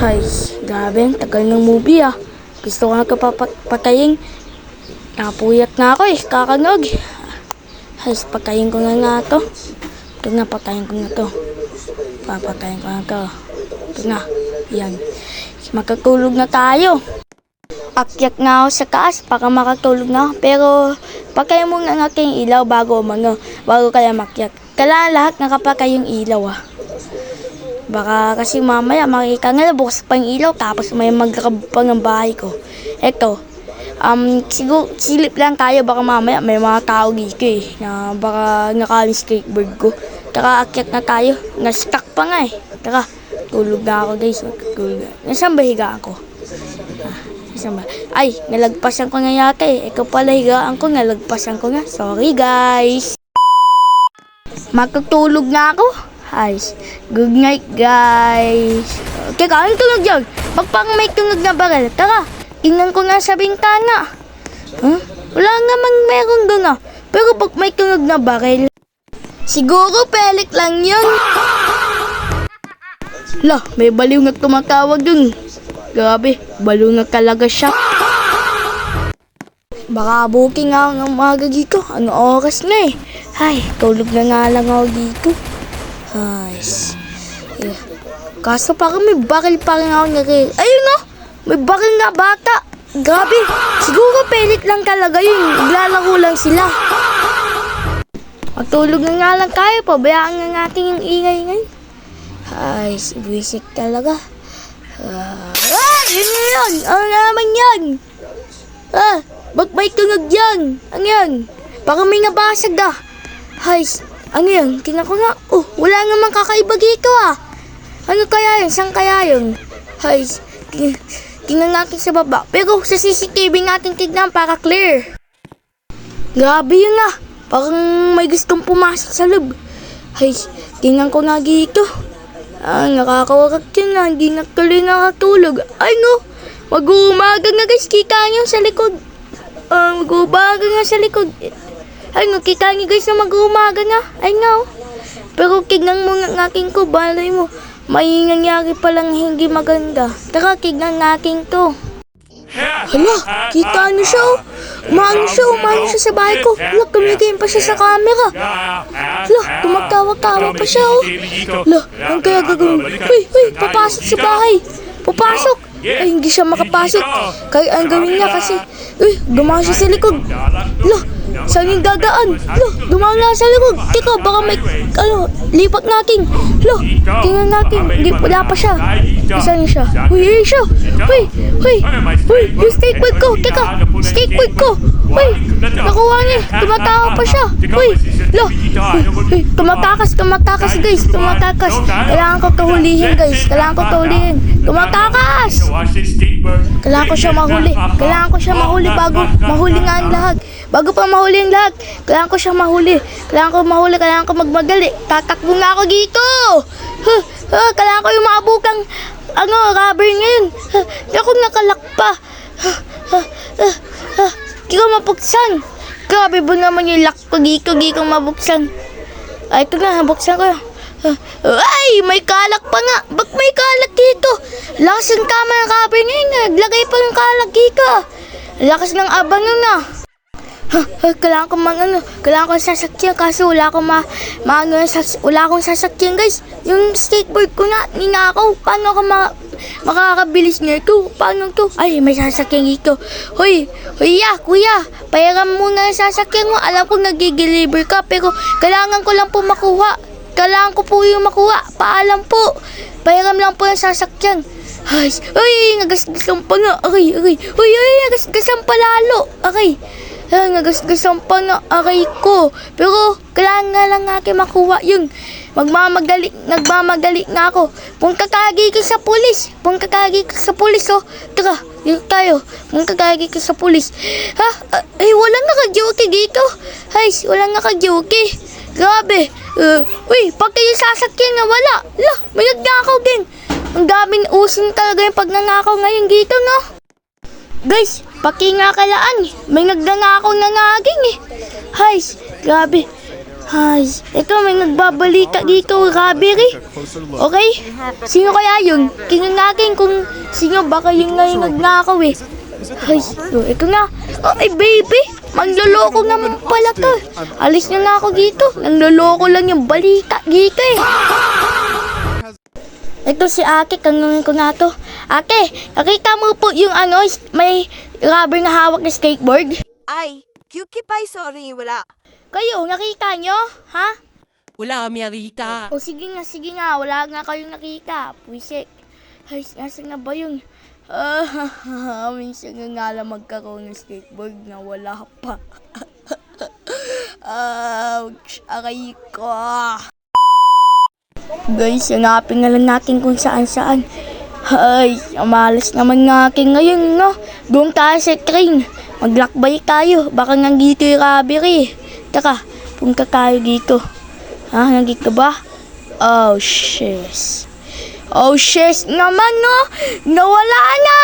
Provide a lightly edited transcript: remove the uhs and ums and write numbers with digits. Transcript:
Ay, grabe, ang tagal ng movie ah. Gusto ko nga patayin. Napuyat nga ako eh, kakanog. Ay, patayin ko nga to. Ito nga, patayin ko nga to. Papatayin ko nga to. Ito nga, yan. Makatulog na tayo. Akyat nga ako sa taas para makatulog na ako. Pero, patayin mo nga aking ilaw bago kaya makyat. Kailangan lahat nakapatay yung ilaw ah. Baka kasi mamaya makikita nga bukas pa yung ilaw tapos may magkakab pa ng bahay ko. Eto, siguro silip lang tayo baka mamaya may mga tao dito eh. Na baka nakaling skateboard ko. Taka akyat na tayo. Na-stuck pa nga eh. Taka, tulog na ako guys. Nasaan ba higaan ko? Nasaan ba? Ay, nalagpasan ko nga yata eh. Ikaw pala higaan ko, nalagpasan ko nga. Sorry guys. Matutulog na ako. Ay, good night guys. Teka, anong tunog dyan? Pagpang may tunog na baril. Tara, tingnan ko nga sa bintana. Huh? Wala namang meron doon ah. Pero pag may tunog na baril, siguro pelik lang yun. Lah, may baliw na tumatawag dun. Grabe, baliw na talaga siya. Baka booking nga ng umaga dito. Ano oras na eh. Ay, tulog na nga lang ako dito. Ay, yeah. Kaso parang may bakil pa rin ako nari. Ayun no, may bakil nga bata. Grabe, siguro pelik lang talaga yun. Naglalaro lang sila. Magtulog na nga lang tayo. Pabayaan nga natin yung ingay ngayon. Ay, buwisit talaga. Yun na yun. Ano naman yan? Ba't may tunog yan? Ano yan? Parang may nabasag ah. Ay, ano yan? Tingnan ko nga. Oh, wala namang kakaiba dito ah. Ano kaya yun? Saan kaya yun? Ay, tingnan natin sa baba. Pero sa CCTV natin tignan para clear. Grabe yun ah. Parang may gustong pumasok sa loob. Ay, tingnan ko nga dito. Nakakawarak yun na. Hindi na tuloy nakatulog. Ay no, mag-uumaga nga guys. Kita nyo sa likod. Mag-uumaga nga sa likod. Ay no, kita nyo guys na mag-uumaga nga. Ay nga oh. Pero tignan mo nga aking ko. Balay mo. May nangyari palang hindi maganda. Tara, tignan natin to. Hala, kita nyo siya oh. Umano siya sa bahay ko. Hala, tumigay pa siya sa camera. Hala, tumagtawa-tawa pa siya oh. Hala, ang kaya gagawin? Uy, papasok sa bahay. Papasok. Ay, hindi siya makapasok. Kaya ang gawin niya kasi, dumaan siya sa likod. Hala, saan yung dadaan? Hala, dumaan nga sa likod. Teka, baka may, lipat natin. Hala, tingnan natin. Wala pa siya. Saan siya? Uy, siya. Uy, yung skateboard ko. Teka, skateboard ko. Uy, nakuha niya. Tumatawa pa siya. Uy, hala. Uy, tumatakas guys. Tumatakas. Kailangan ko kahulihin guys. Tumatakas. Kailangan ko siya mahuli bago mahuli nga ang lahat. Bago pa mahuli ang lahat, kailangan ko siya mahuli. Kailangan ko magmadali. Tatakbo nga ako dito. Kailangan ko yung maabukang rubber ngayon. Hindi ako nakalakpa. Hindi ko mabuksan. Grabe ba naman yung lock ko dito. Hindi ko mabuksan. Ay, ito nga, buksan ko. Ay, may kalak pa nga. Ba't may kalak dito? Lakas ng tama ng rubber ngayon. Naglagay pa yung kalak dito. Lakas ng abang nga. Kailangan ko sasakyan kaso wala akong sasakyan guys. Yung skateboard ko nga, ninakaw. Paano ako makakabilis nito? Paano to? Ay, may sasakyan dito. Hoy, kuya, payaran muna yung sasakyan mo. Alam ko nag-deliver ka, pero kailangan ko lang po makuha. Kailangan ko po yung makuha. Paalam po. Payaran lang po yung sasakyan. Ay, nagasgasan pa nga. Aray. Nagasgasan pa lalo. Aray. Nagasgasan pa na aray ko. Pero, kailangan nga lang aking makuha yun. Nagmamadali nga ako. Punta kagi ka sa pulis. Oh. Tara, dito tayo. Punta kagi ka sa pulis. Ay, walang naka-duty dito. Ay, walang naka-duty. Grabe. Uy, pagka yung sasakyan na wala. May nagnakaw din. Ang daming usin talaga yung pagnanakaw ngayon dito, no? Guys, paki nga kalaan. May nagnanakaw na ngaging eh. Hay, grabe. Ay, ikaw may nagbabalita dito, Robbery. Okay? Sino kaya yun? Kinangagin kung sino baka yun nga yung nagnakaw eh. Ay, ikaw nga. Ay, baby. Manloloko naman pala to. Alis na ako dito. Nanloloko lang yung balita dito eh. Ito si Ate, kanungin ko nga to. Ate, nakita mo po yung may rubber na hawak na skateboard? Ay, Kyukipay, sorry, wala. Kayo, nakita nyo? Ha? Wala kami nakita. O sige nga, wala nga kayong nakita. Puwisik. Ay, nasa na ba yun? Minsan nga lang magkaroon ng skateboard na wala pa. Ouch, aray ko. Guys, hanapin na lang natin kung saan. Ay, amalas naman nga akin ngayon, no? Doon tayo sa train. Maglakbay tayo. Baka nga dito yung robbery. Taka, punta tayo dito. Ha, nandito ba? Oh, shiz. Oh, shiz naman, no? Nawala na!